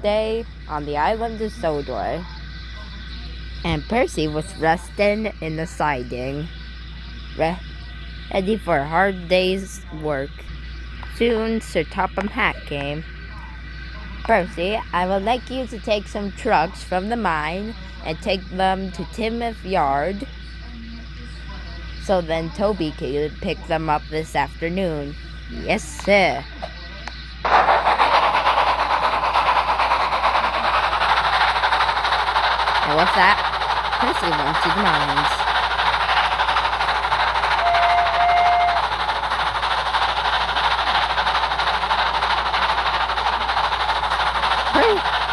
day on the island of Sodor, and Percy was resting in the siding, ready for a hard day's work. Soon Sir Topham Hatt came. "Percy, I would like you to take some trucks from the mine and take them to Timoth Yard, so then Toby could pick them up this afternoon." "Yes, sir." And with that, Percy went to the mines.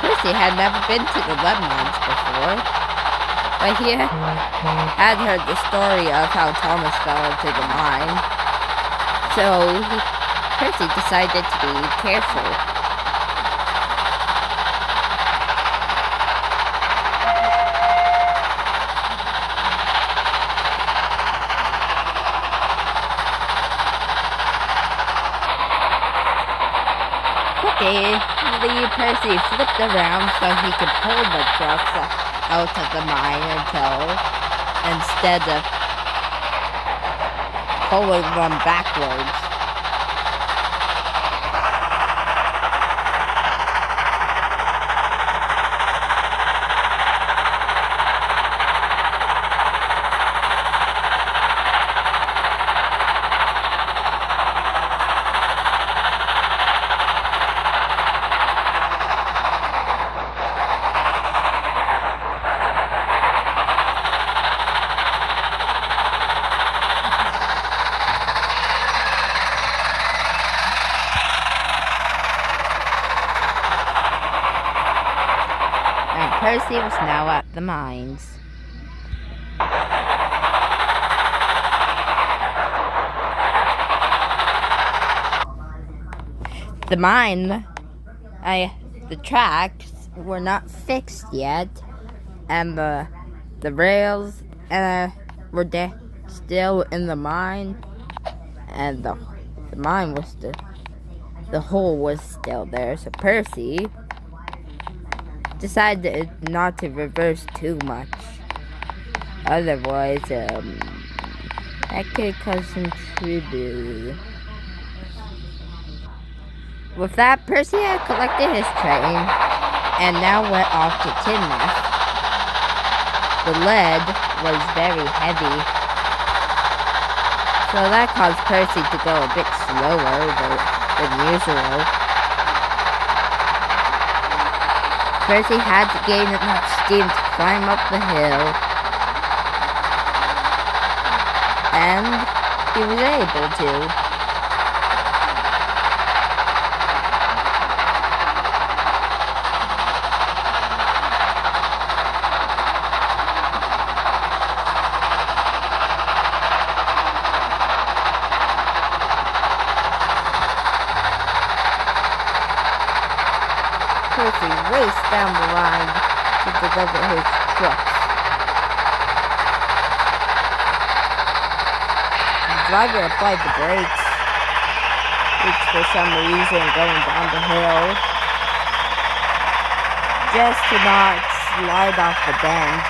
Percy had never been to the lead mines before, but he had heard the story of how Thomas fell into the mine, so Percy decided to be careful. Percy flipped around so he could pull the trucks out of the mine instead of pulling them backwards. Percy was now at the mines. The tracks were not fixed yet, and the rails were still in the mine, and the mine was the hole was still there. So Percy decided not to reverse too much. Otherwise, that could cause some trouble. With that, Percy had collected his train and now went off to Timoth. The lead was very heavy, so that caused Percy to go a bit slower than usual. Percy had to gain enough steam to climb up the hill, and he was able to. Percy raced down the line to deliver his trucks. The driver applied the brakes, which for some reason going down the hill, just to not slide off the bend.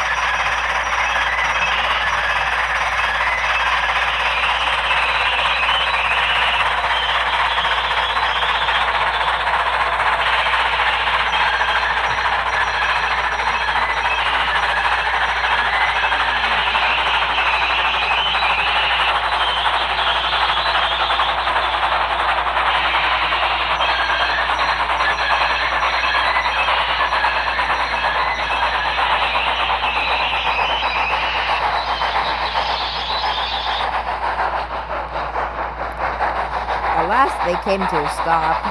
At last they came to a stop,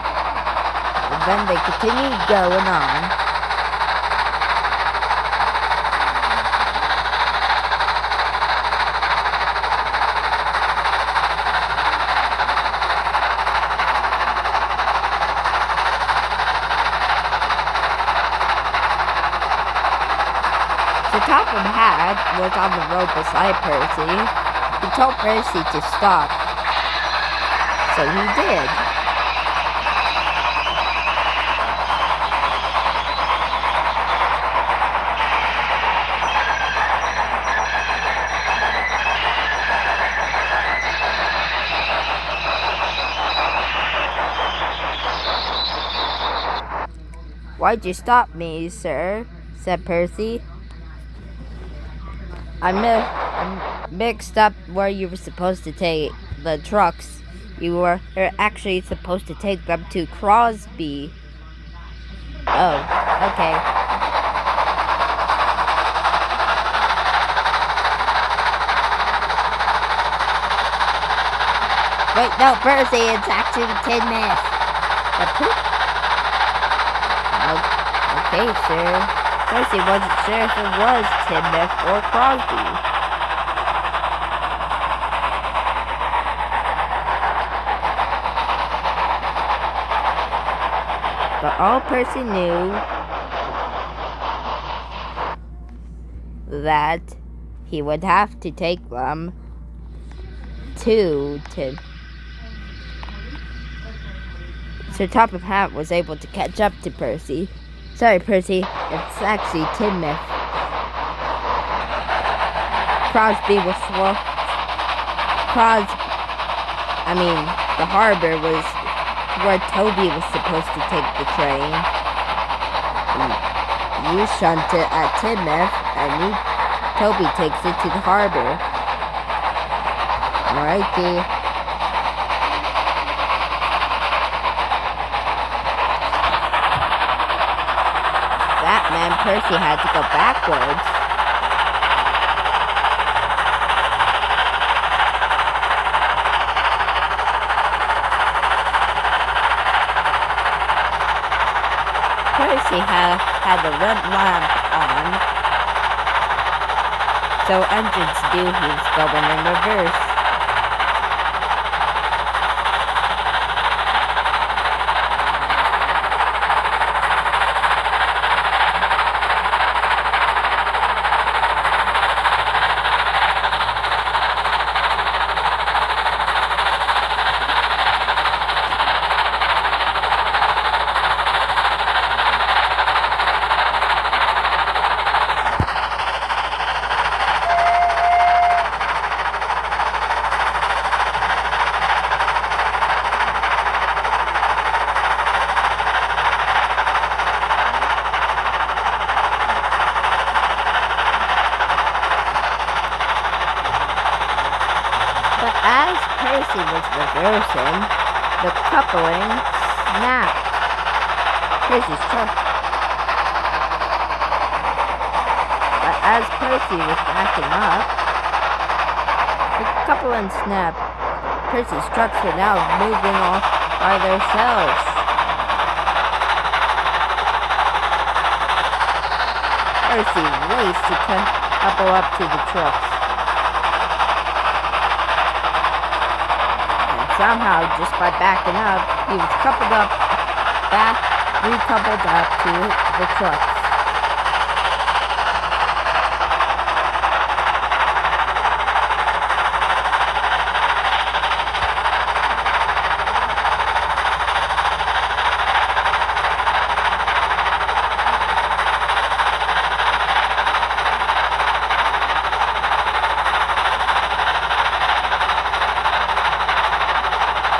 and then they continued going on. Sir Topham Hatt was on the road beside Percy. He told Percy to stop. So he did. Why'd you stop me, sir? Said Percy. I mixed up where you were supposed to take the trucks. You were actually supposed to take them to Crosby. Oh, okay. Wait, no, Percy, it's actually Tidmouth. Okay, sir. Percy wasn't sure if it was Tidmouth or Crosby. But all Percy knew that he would have to take them to Tim. So Top of Hat was able to catch up to Percy. Sorry, Percy, it's actually Tidmouth. Crosby was the harbor was where Toby was supposed to take the train. You shunt it at Tidmouth, and Toby takes it to the harbor. Alrighty. That meant Percy had to go backwards. Percy had the red lamp on, so engines knew he was going in reverse. As Percy was reversing, the coupling snapped. Percy's truck. But as Percy was backing up, the coupling snapped. Percy's trucks were now moving off by themselves. Percy raced to couple up to the trucks. Somehow, just by backing up, he was recoupled up to the trucks.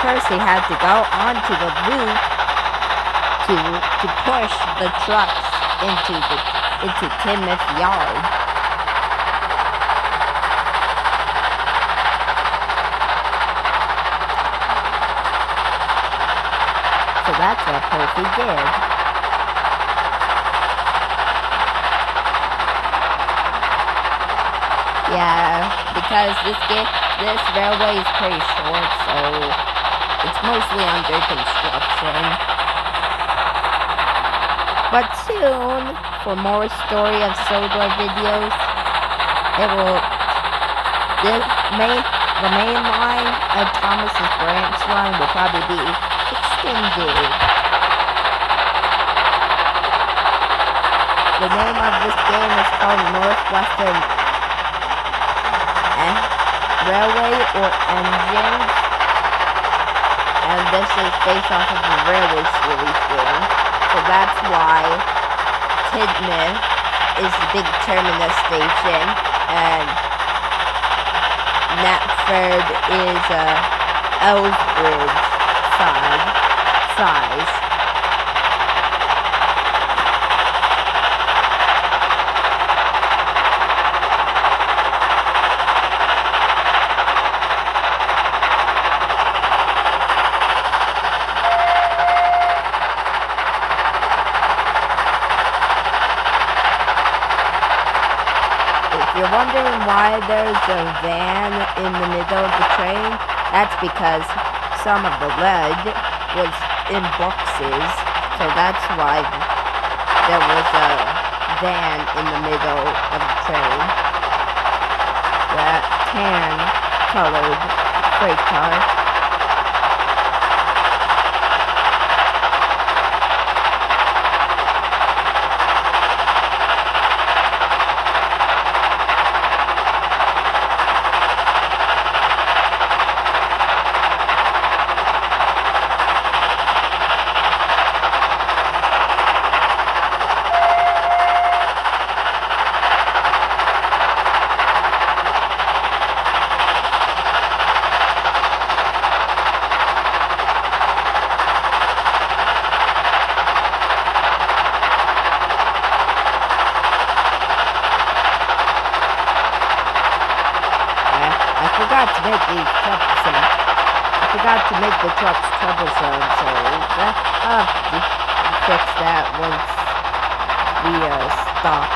Percy had to go onto the loop to push the trucks into Tidmouth Yard. So that's what Percy did. Yeah, because this railway is pretty short, so it's mostly under construction. But soon, for more Story of Sodor videos, the main line of Thomas's branch line will probably be extended. The name of this game is called Northwestern Railway or Engines. And this is based off of the railway series game. So that's why Tidmouth is the big terminus station, and Knapford is Ellsbridge size. you're wondering why there's a van in the middle of the train, that's because some of the lead was in boxes, so that's why there was a van in the middle of the train. That tan-colored freight car. I forgot to make the trucks troublesome, so I'll fix that once we stop.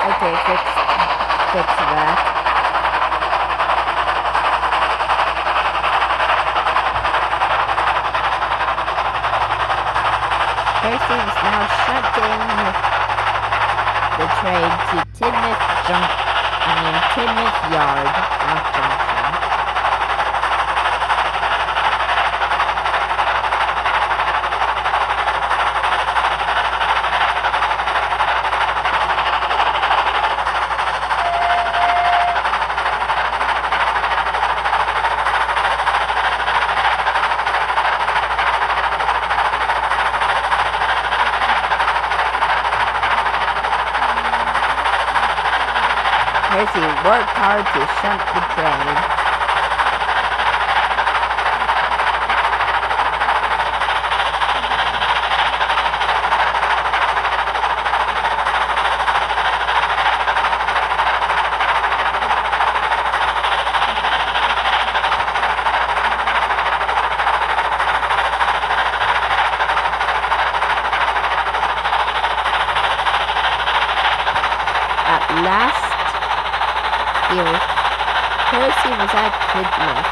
Okay, fix that. Percy is now shunting the train to Timoth Yard, not Junction. Percy worked hard to shunt the train. At last, Percy was at Timoth.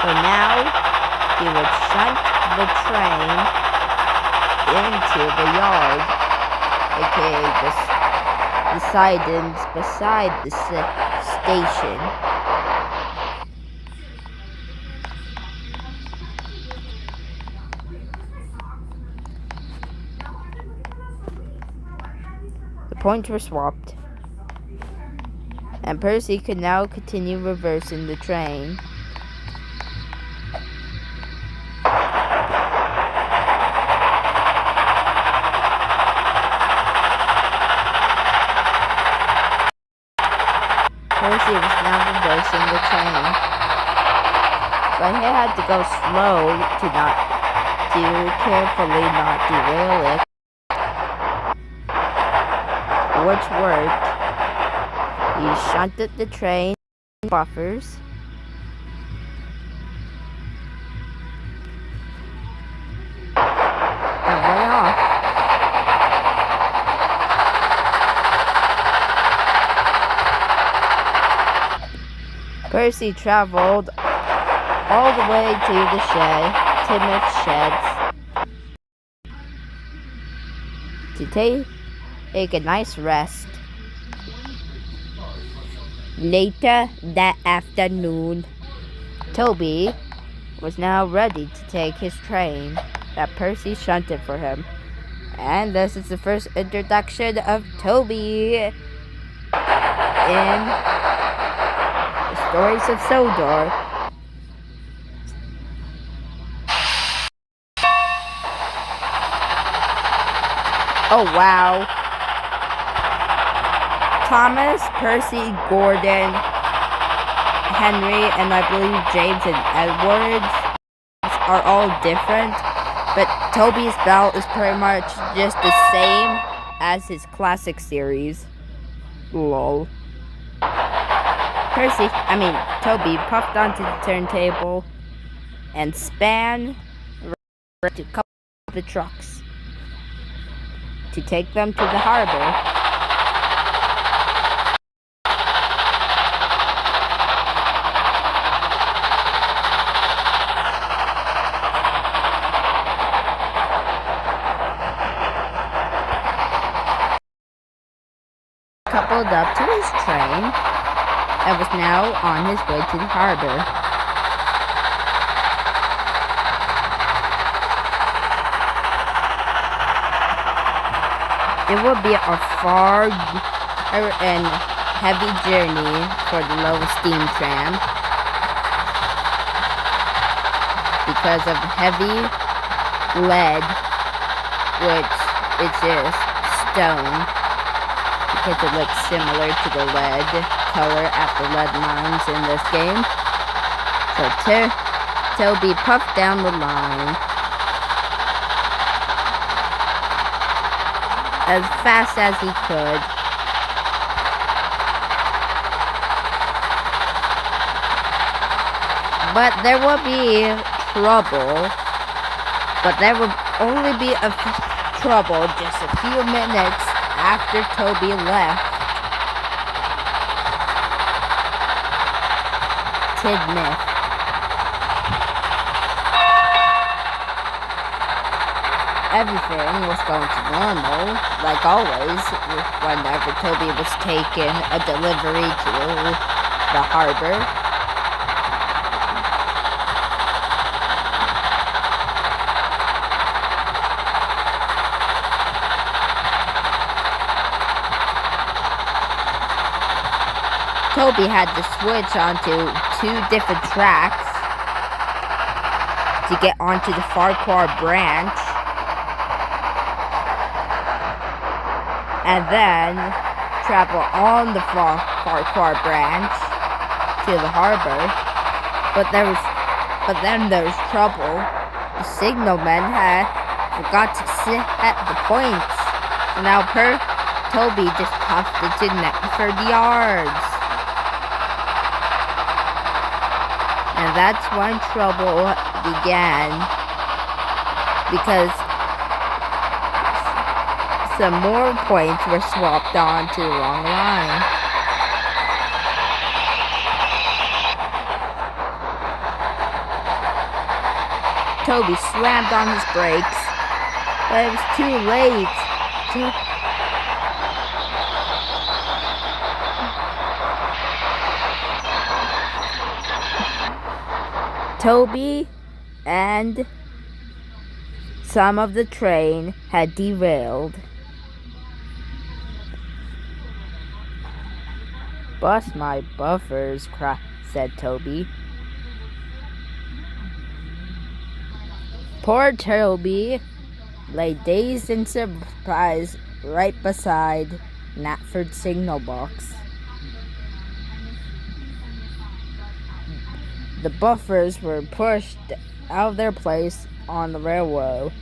So now he would shunt the train into the yard, aka the sidings beside the station. Points were swapped, and Percy could now continue reversing the train. Percy was now reversing the train, but he had to go slow to carefully not derail it. Which worked. He shunted the train buffers. And went off. Percy traveled all the way to the Timoth sheds, to take a nice rest. Later that afternoon, Toby was now ready to take his train that Percy shunted for him. And this is the first introduction of Toby in the stories of Sodor. Oh, wow. Thomas, Percy, Gordon, Henry, and I believe James and Edwards are all different, but Toby's belt is pretty much just the same as his classic series. Lol. Toby puffed onto the turntable and span right to a couple of the trucks to take them to the harbor. Coupled up to his train and was now on his way to the harbor. It would be a far and heavy journey for the low steam tram because of heavy lead, which is just stone, because it looks similar to the lead color at the lead mines in this game. So Toby puffed down the line as fast as he could. But there will be trouble. But there will only be trouble just a few minutes after Toby left Tidmouth. Everything was going to normal, like always, whenever Toby was taking a delivery to the harbor. Toby had to switch onto 2 different tracks to get onto the Farquhar branch, and then travel on the Farquhar branch to the harbor. But then there was trouble. The signalman forgot to set the points, so now Toby just puffed into Netford yards. And that's when trouble began, because some more points were swapped onto the wrong line. Toby slammed on his brakes, but it was too late. Toby and some of the train had derailed. "Bust my buffers," said Toby. Poor Toby lay dazed and surprised right beside Knapford's signal box. The buffers were pushed out of their place on the railroad.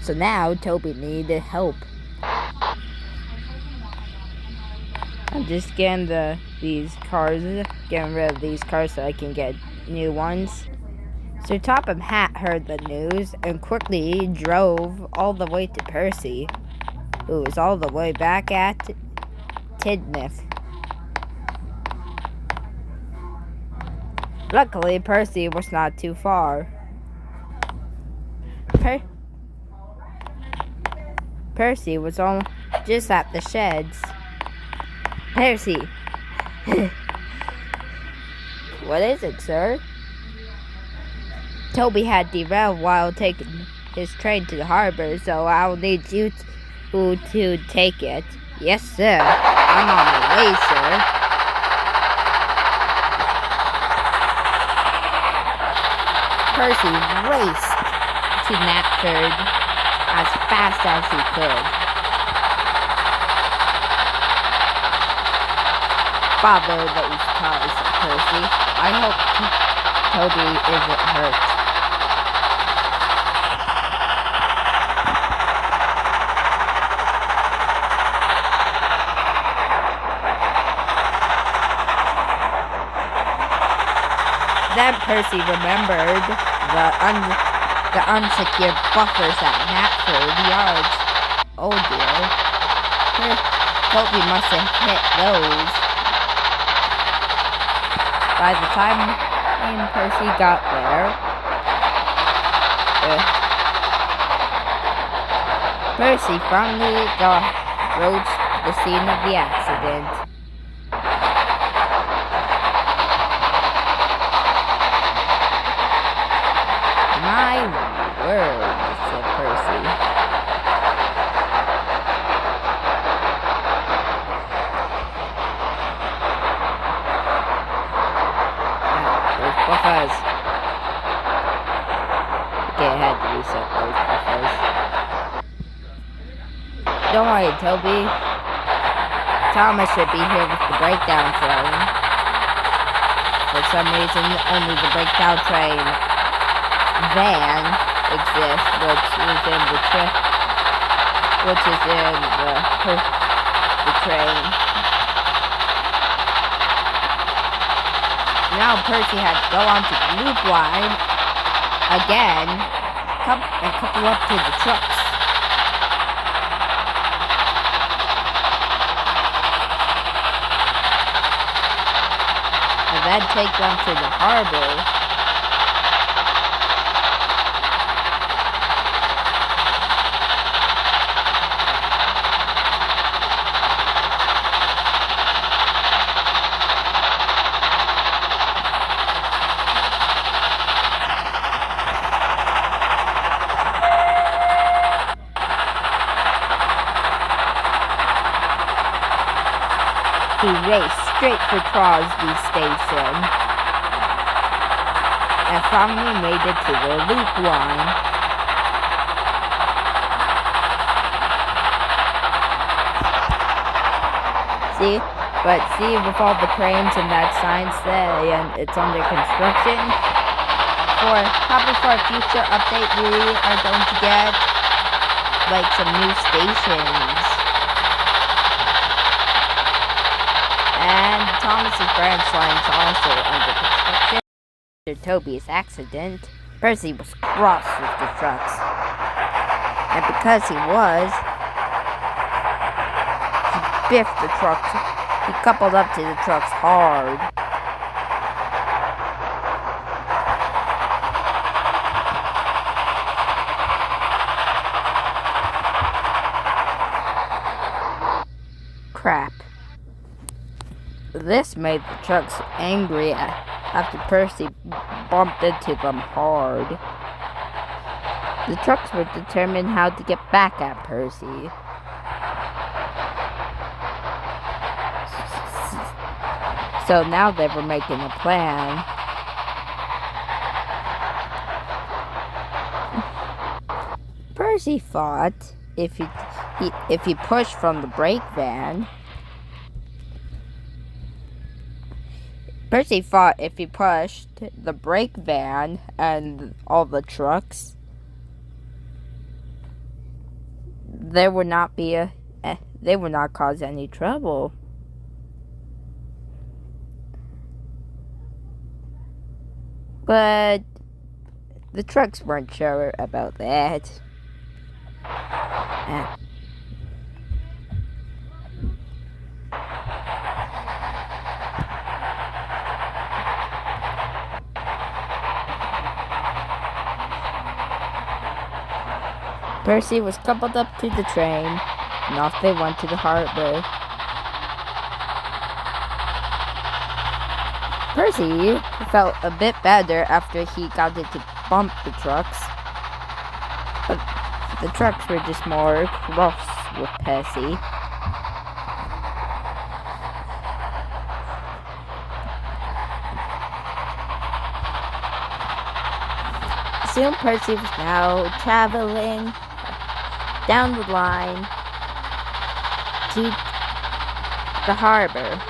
So now Toby needed help. I'm just getting rid of these cars so I can get new ones. Sir Topham Hatt heard the news and quickly drove all the way to Percy, who was all the way back at Tidmouth. Luckily, Percy was not too far. Percy was just at the sheds. Percy! What is it, sir? Toby had derailed while taking his train to the harbor, so I'll need you to take it. Yes, sir. I'm on my way, sir. Percy raced to Knapford as fast as he could. Father those cars, Percy. I hope Toby isn't hurt. Then Percy remembered the unsecured buffers at Natford Yards. Oh dear. Toby must have hit those. By the time Percy got there, Percy finally approached the scene of the accident. My word, said Percy. Those buffers. Okay, I had to reset those buffers. Don't worry, Toby. Thomas should be here with the breakdown train. For some reason, only the breakdown train van exists, which is in the train. Now Percy had to go onto the loop line again and couple up to the trucks. And then take them to the harbor. He raced straight for Crosby Station and finally made it to the loop line. See, with all the cranes and that sign saying it's under construction, probably for a future update we are going to get like some new stations. And Thomas's branch line's also under construction. After Toby's accident, Percy was cross with the trucks. And because he biffed the trucks. He coupled up to the trucks hard. Crap. This made the trucks angry after Percy bumped into them hard. The trucks were determined how to get back at Percy. So now they were making a plan. Percy thought if he pushed from the brake van, Percy thought if he pushed the brake van and all the trucks, they would not cause any trouble. But the trucks weren't sure about that. Percy was coupled up to the train, and off they went to the harbor. Percy felt a bit better after he got it to bump the trucks, but the trucks were just more cross with Percy. Soon Percy was now traveling down the line to the harbor.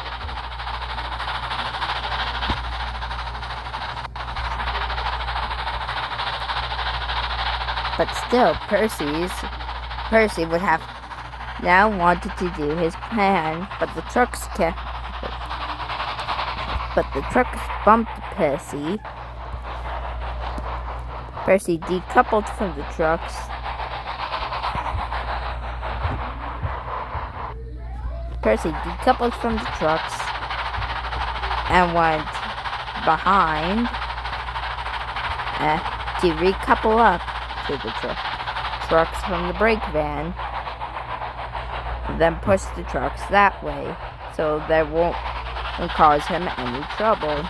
But still, Percy would have now wanted to do his plan, but the trucks bumped Percy. Percy decoupled from the trucks. Percy decoupled from the trucks and went behind to recouple up to the trucks from the brake van. Then push the trucks that way so they won't cause him any trouble.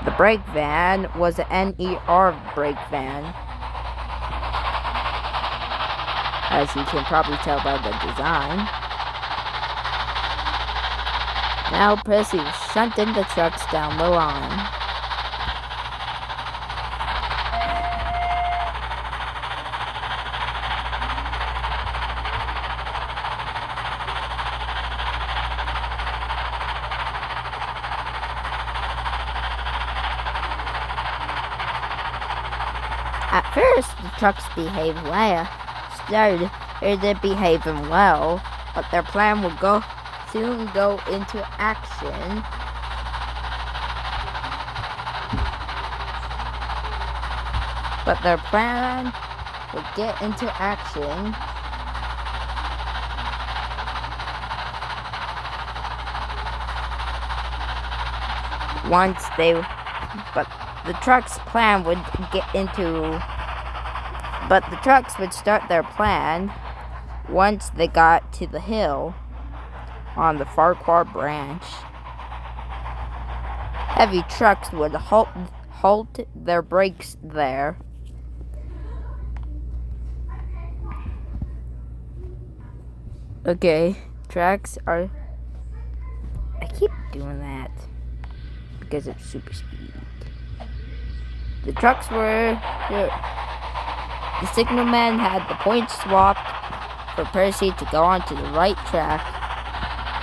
The brake van was an NER brake van, as you can probably tell by the design. Now Percy was shunting the trucks down the line. At first, the trucks started behaving well, but their plan would soon go into action. But their plan would get into action the trucks would start their plan once they got to the hill on the Farquhar branch. Heavy trucks would halt their brakes there. Okay, tracks are... I keep doing that because it's super speed. The trucks were... The signalman had the points swapped for Percy to go onto the right track.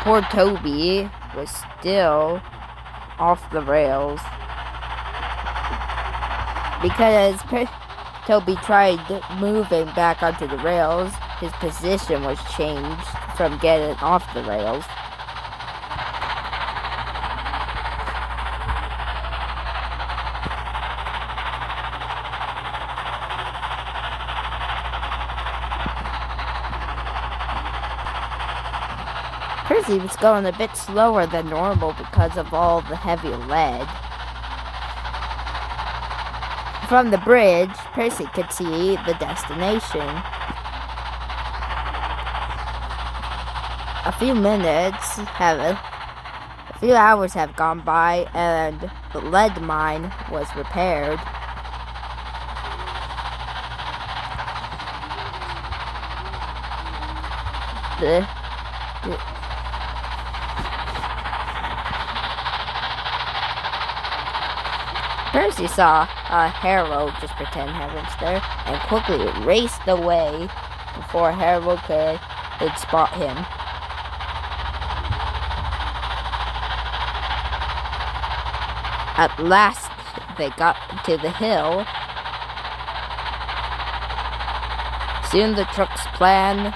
Poor Toby was still off the rails because Toby tried moving back onto the rails. His position was changed from getting off the rails. Percy was going a bit slower than normal because of all the heavy lead. From the bridge, Percy could see the destination. A few hours have gone by and the lead mine was repaired. Percy saw Harold just pretend Harold's there and quickly raced away before Harold could spot him. At last, they got to the hill. Soon the truck's plan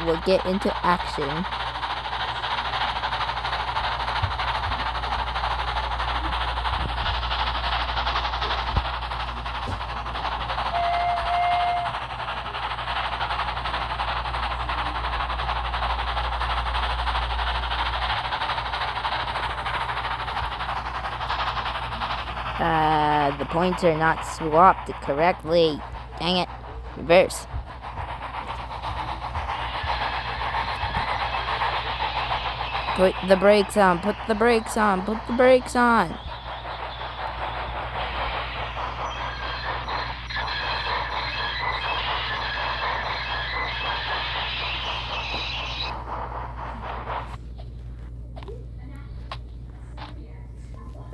would get into action. The points are not swapped correctly. Dang it. Reverse. Put the brakes on. Put the brakes on. Put the brakes on.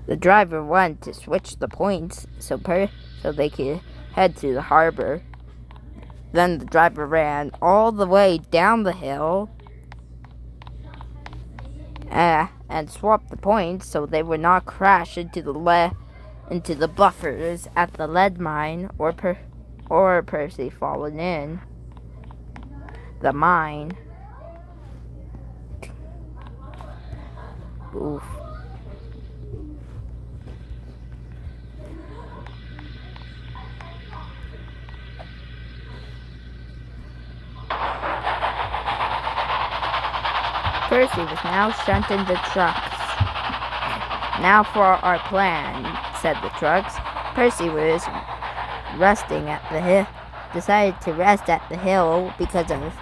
The driver wanted to switch the points so they could head to the harbor. Then the driver ran all the way down the hill and swapped the points so they would not crash into the buffers at the lead mine or Percy falling in the mine. Oof. Percy was now shunting the trucks. Now for our plan, said the trucks. Percy was resting at the hill. Decided to rest at the hill because of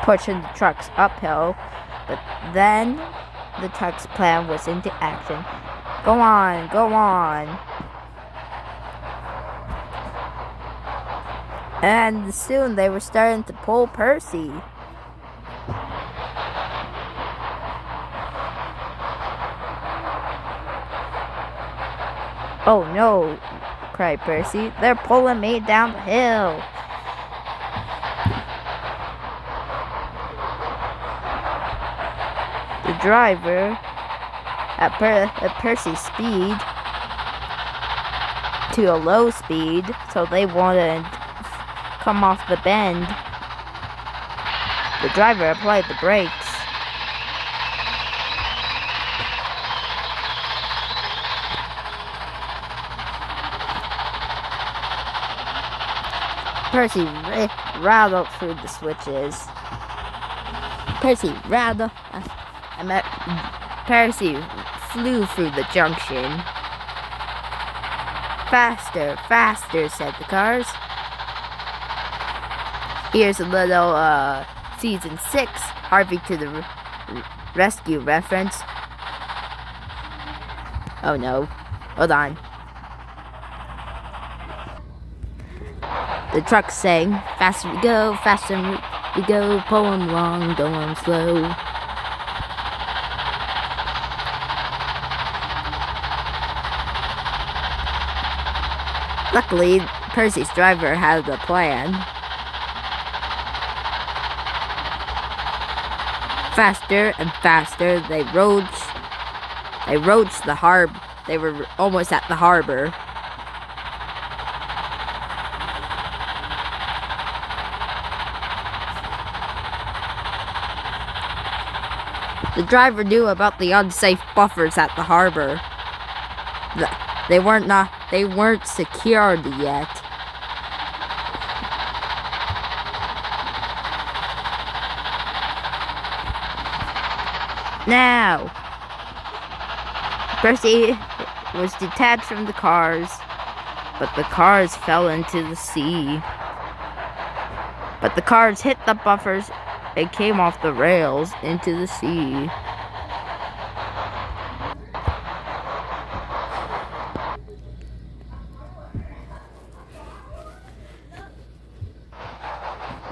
pushing the trucks uphill. But then the truck's plan was into action. Go on, go on. And soon they were starting to pull Percy. Oh no, cried Percy. They're pulling me down the hill. The driver, at Percy's speed, to a low speed, so they wouldn't come off the bend. The driver applied the brakes. Percy rattled through the switches. Percy flew through the junction. Faster, faster, said the cars. Here's a little season 6 Harvey to the rescue reference. Oh no, hold on. The truck sang, faster we go, pull 'em long, go 'em slow. Luckily, Percy's driver had a plan. Faster and faster, they roached the harbor. They were almost at the harbor. The driver knew about the unsafe buffers at the harbor. They weren't secured yet. Now, Percy was detached from the cars, but the cars fell into the sea. But the cars hit the buffers and came off the rails into the sea.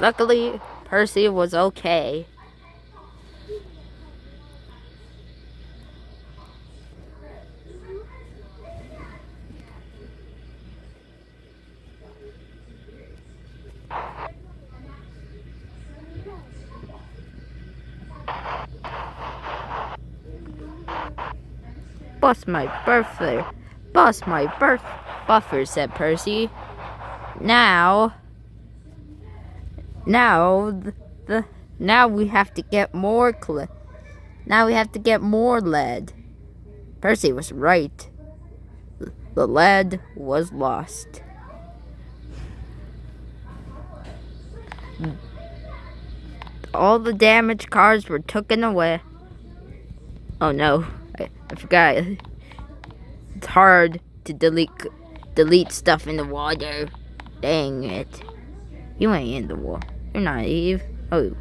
Luckily, Percy was okay. Bust my buffer, said Percy. Now we have to get more lead. Percy was right. The lead was lost. All the damaged cars were taken away. Oh no, I forgot. It's hard to delete stuff in the water. Dang it. You ain't in the water. You're not Eve. Oh,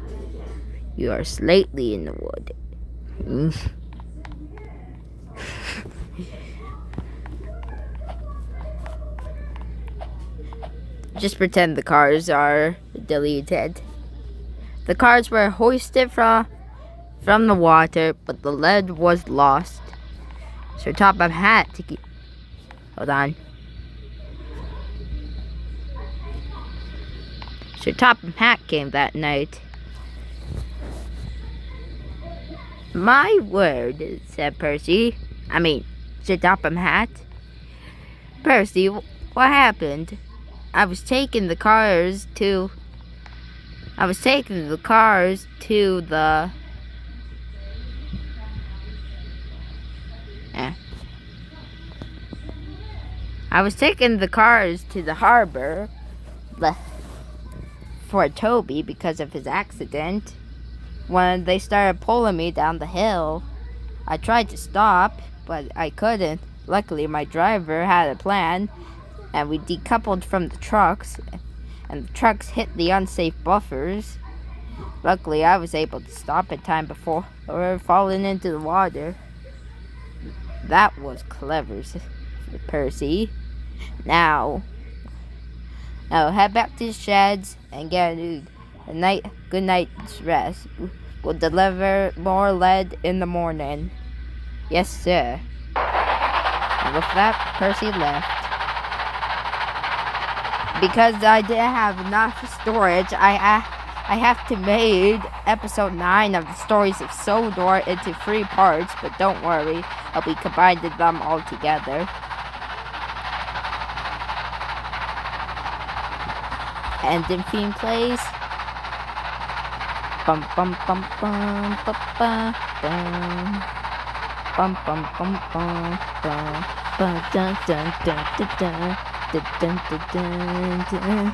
you are slightly in the water. Just pretend the cars are deleted. The cars were hoisted from the water, but the lead was lost. Sir Topham Hatt to keep. Hold on. Sir Topham Hatt came that night. My word, said Percy. I mean, Sir Topham Hatt. Percy, what happened? I was taking the cars to the... I was taking the cars to the harbor for Toby because of his accident. When they started pulling me down the hill, I tried to stop, but I couldn't. Luckily, my driver had a plan, and we decoupled from the trucks, and the trucks hit the unsafe buffers. Luckily, I was able to stop in time before falling into the water. That was clever, Percy. Now head back to the sheds and get a good night's rest. We'll deliver more lead in the morning. Yes, sir. And with that, Percy left. Because I didn't have enough storage, I have to make episode 9 of the stories of Sodor into 3 parts, but don't worry, I'll be combining them all together. Ending theme plays. Bum bum bum bum bum bum bum bum bum bum bum bum dun dun dun dun dun dun dun dun.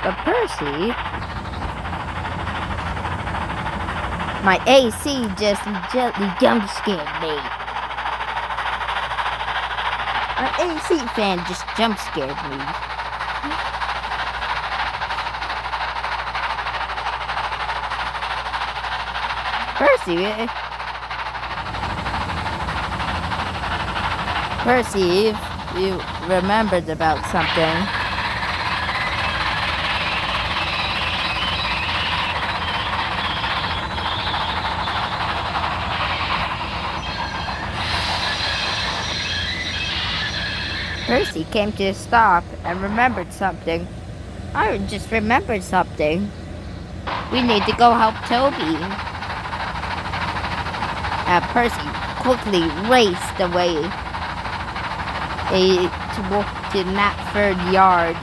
But Percy, my AC just gently jump scared me. My AC fan just jump scared me. Percy, if you remembered about something. Percy came to a stop and remembered something. I just remembered something. We need to go help Toby. Percy quickly raced away to Knapford Yard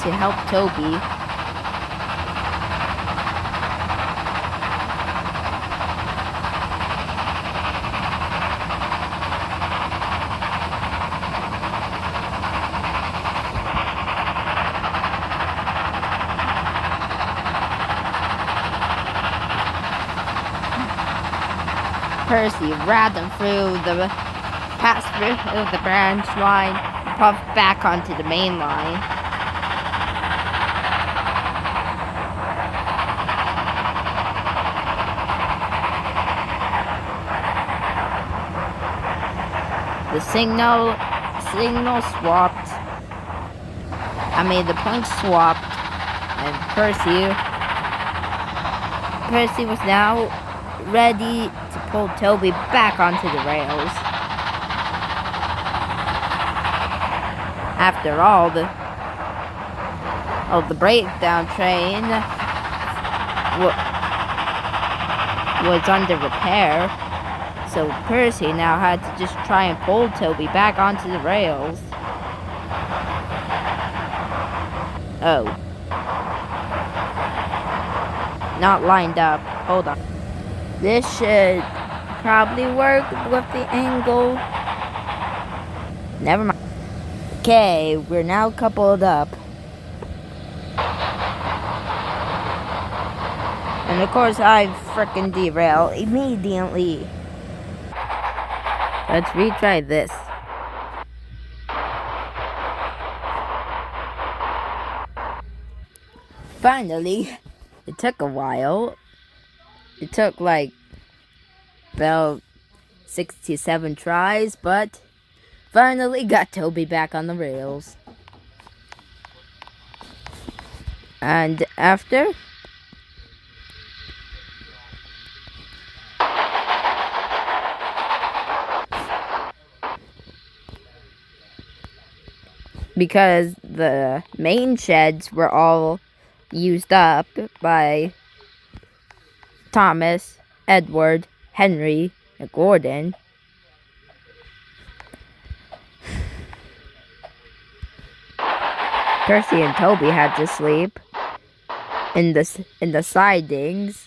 to help Toby. Percy ran through the branch line, and puffed back onto the main line. The signal swapped. The points swapped, and Percy was now ready to pull Toby back onto the rails. After all, the breakdown train was under repair, so Percy now had to just try and pull Toby back onto the rails. Oh. Not lined up. Hold on. This should probably work with the angle. Never mind. Okay, we're now coupled up. And of course, I frickin' derail immediately. Let's retry this. Finally, it took a while. It took like about 67 tries, but finally got Toby back on the rails. And after, because the main sheds were all used up by Thomas, Edward, Henry, and Gordon. Percy and Toby had to sleep in the sidings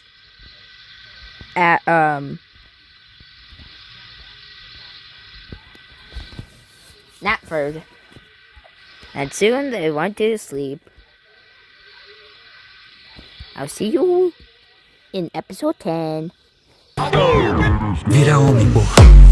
at Knapford. And soon they went to sleep. I'll see you in episode 10. Vira homem, porra.